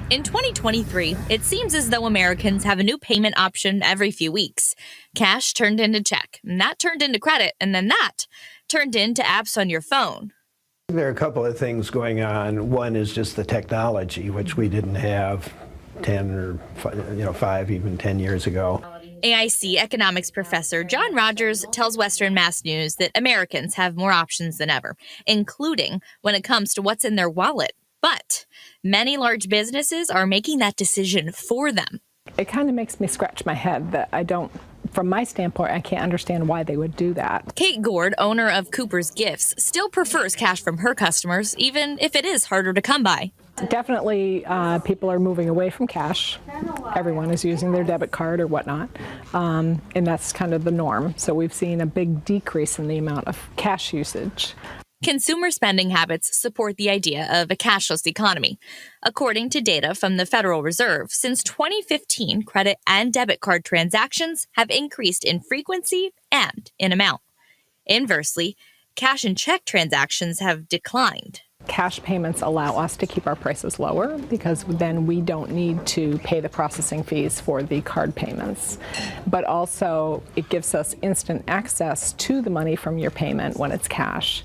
In 2023, it seems as though Americans have a new payment option every few weeks. Cash turned into check, and that turned into credit, and then that turned into apps on your phone. There are a couple of things going on. One is just the technology, which we didn't have 10 or 5, even 10 years ago. AIC economics professor John Rogers tells Western Mass News that Americans have more options than ever, including when it comes to what's in their wallet. But many large businesses are making that decision for them. It kind of makes me scratch my head that from my standpoint, I can't understand why they would do that. Kate Gord, owner of Cooper's Gifts, still prefers cash from her customers, even if it is harder to come by. Definitely, people are moving away from cash. Everyone is using their debit card or whatnot, and that's kind of the norm. So we've seen a big decrease in the amount of cash usage. Consumer spending habits support the idea of a cashless economy. According to data from the Federal Reserve, since 2015, credit and debit card transactions have increased in frequency and in amount. Inversely, cash and check transactions have declined. Cash payments allow us to keep our prices lower because then we don't need to pay the processing fees for the card payments. But also, it gives us instant access to the money from your payment when it's cash.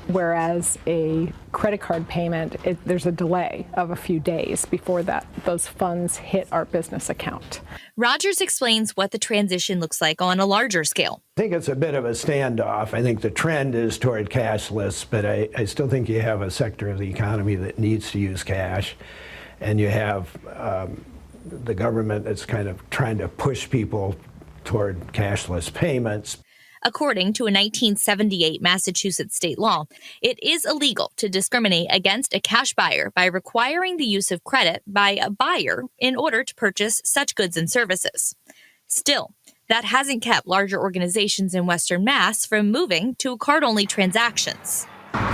Whereas a credit card payment, there's a delay of a few days before those funds hit our business account. Rogers explains what the transition looks like on a larger scale. I think it's a bit of a standoff. I think the trend is toward cashless, but I still think you have a sector of the economy that needs to use cash, and you have the government that's kind of trying to push people toward cashless payments. According to a 1978 Massachusetts state law, it is illegal to discriminate against a cash buyer by requiring the use of credit by a buyer in order to purchase such goods and services. Still, that hasn't kept larger organizations in Western Mass from moving to card-only transactions.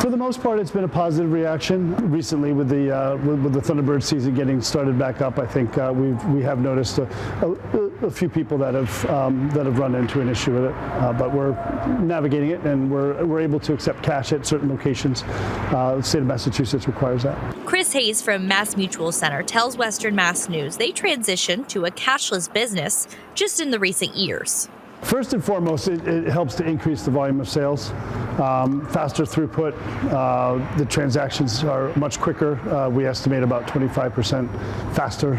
For the most part, it's been a positive reaction. Recently, with the Thunderbird season getting started back up, I think we have noticed a few people that have run into an issue with it. But we're navigating it, and we're able to accept cash at certain locations. The state of Massachusetts requires that. Chris Hayes from Mass Mutual Center tells Western Mass News they transitioned to a cashless business just in the recent years. First and foremost, it helps to increase the volume of sales, faster throughput. The transactions are much quicker. We estimate about 25% faster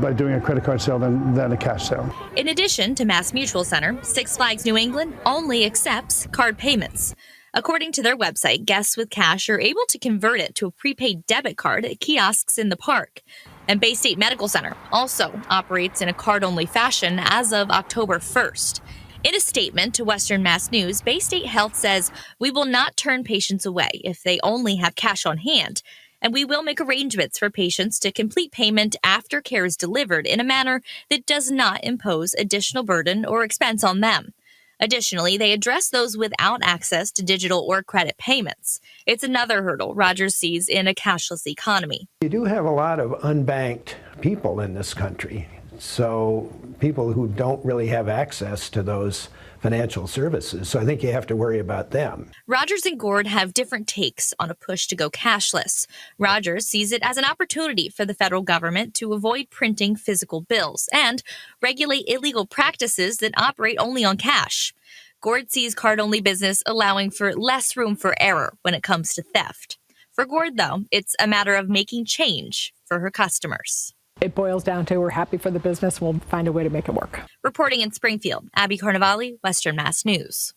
by doing a credit card sale than a cash sale. In addition to Mass Mutual Center, Six Flags New England only accepts card payments. According to their website, guests with cash are able to convert it to a prepaid debit card at kiosks in the park. And Bay State Medical Center also operates in a card-only fashion as of October 1st. In a statement to Western Mass News, Bay State Health says, "We will not turn patients away if they only have cash on hand, and we will make arrangements for patients to complete payment after care is delivered in a manner that does not impose additional burden or expense on them." Additionally, they address those without access to digital or credit payments. It's another hurdle Rogers sees in a cashless economy. You do have a lot of unbanked people in this country. So people who don't really have access to those financial services. So I think you have to worry about them. Rogers and Gord have different takes on a push to go cashless. Rogers sees it as an opportunity for the federal government to avoid printing physical bills and regulate illegal practices that operate only on cash. Gord sees card-only business allowing for less room for error when it comes to theft. For Gord, though, it's a matter of making change for her customers. It boils down to we're happy for the business. We'll find a way to make it work. Reporting in Springfield, Abby Carnevale, Western Mass News.